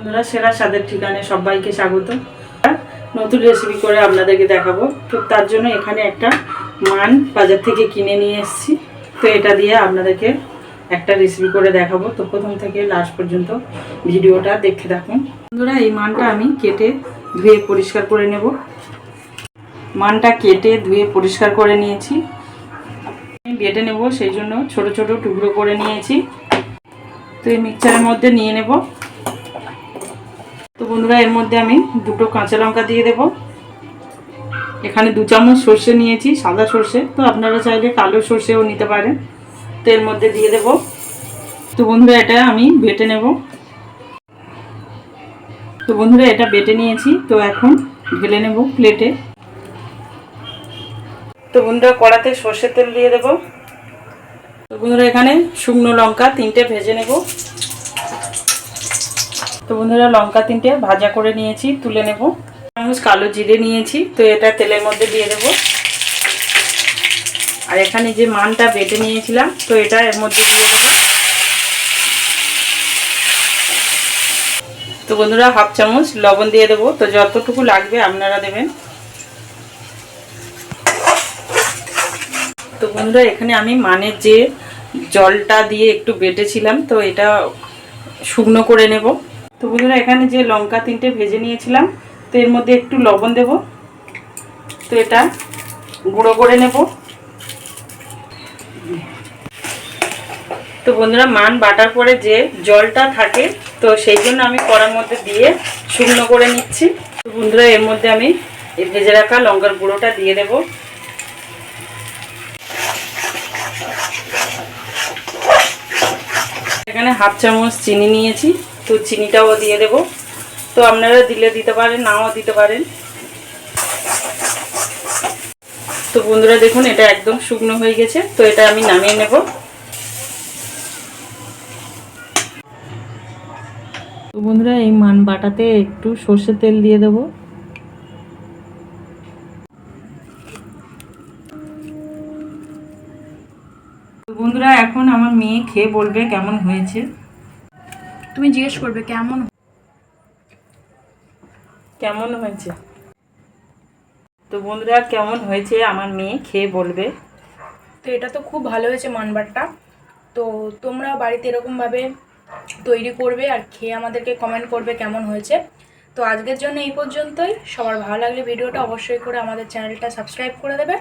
বন্ধুরা, সেরা স্বাদের ঠিকানায় সবাইকে স্বাগত। নতুন রেসিপি করে আপনাদেরকে দেখাবো। তো তার জন্য এখানে একটা মান বাজার থেকে কিনে নিয়ে এসেছি। তো এটা দিয়ে আপনাদেরকে একটা রেসিপি করে দেখাবো। তো প্রথম থেকে লাস্ট পর্যন্ত ভিডিওটা দেখতে থাকুন। বন্ধুরা, এই মানটা আমি কেটে ধুয়ে পরিষ্কার করে নেব। মানটা কেটে ধুয়ে পরিষ্কার করে নিয়েছি। আমি বেটে নেব, সেই জন্য ছোট ছোট টুকরো করে নিয়েছি। তো এই মিক্সচারের মধ্যে নিয়ে নেব। তো বন্ধুরা, এর মধ্যে আমি দুটো কাঁচা লঙ্কা দিয়ে দেব। এখানে 2 চামচ সর্ষে নিয়েছি, সাদা সর্ষে। তো আপনারা চাইলে কালো সর্ষেও নিতে পারেন। তো এর মধ্যে দিয়ে দেব। তো বন্ধুরা, এটা আমি বেটে নেব। তো বন্ধুরা, এটা বেটে নিয়েছি। তো এখন ঢেলে নেব প্লেটে। তো বন্ধুরা, কড়াতে সর্ষের তেল দিয়ে দেব। তো বন্ধুরা, এখানে শুকনো লঙ্কা 3টে ভেজে নেব। তো বন্ধুরা, লঙ্কা 3টে ভাজা করে নিয়েছি, তুলে নেব। চামচ কালো জিরে নিয়েছি, তো এটা তেলের মধ্যে দিয়ে দেব। আর এখানে যে মানটা বেটে নিয়েছিলাম, তো এটা এর মধ্যে দিয়ে দেব। তো বন্ধুরা, হাফ চামচ লবণ দিয়ে দেব। তো যতটুকু লাগবে আপনারা দেবেন। তো বন্ধুরা, এখানে আমি মানের যে জলটা দিয়ে একটু বেটেছিলাম, তো এটা শুকনো করে নেব। তো বন্ধুরা, এখানে যে লঙ্কা 3টে ভেজে নিয়েছিলাম, তো এর মধ্যে একটু লবণ দেব। তো এটা গুঁড়ো করে নেব। তো বন্ধুরা, মান বাটার পরে যে জলটা থাকে, তো সেই জন্য আমি কড়ার মধ্যে দিয়ে শুকনো করে নিচ্ছি। তো বন্ধুরা, এর মধ্যে আমি এই ভেজে রাখা লঙ্কার গুঁড়োটা দিয়ে দেব। এখানে হাফ চামচ চিনি নিয়েছি, তো চিনিটাও দিয়ে দেব। তো আপনারা দিলে দিতে পারেন, নাও দিতে পারেন। তো বন্ধুরা, দেখুন এটা একদম শুকনো হয়ে গেছে। তো এটা আমি নামিয়ে নেব। তো বন্ধুরা, এই মান বাটাতে একটু সর্ষের তেল দিয়ে দেব। তো বন্ধুরা, এখন আমার মেয়ে খেয়ে বলবে কেমন হয়েছে। তুমি জিজ্ঞেস করবে কেমন হয়েছে। তো বন্ধুরা, কেমন হয়েছে আমার মেয়ে খেয়ে বলবে। তো এটা তো খুব ভালো হয়েছে মানবারটা। তো তোমরা বাড়িতে এরকমভাবে তৈরি করবে আর খেয়ে আমাদেরকে কমেন্ট করবে কেমন হয়েছে। তো আজকের জন্য এই পর্যন্তই। সবার ভালো লাগলে ভিডিওটা অবশ্যই করে আমাদের চ্যানেলটা সাবস্ক্রাইব করে দেবে।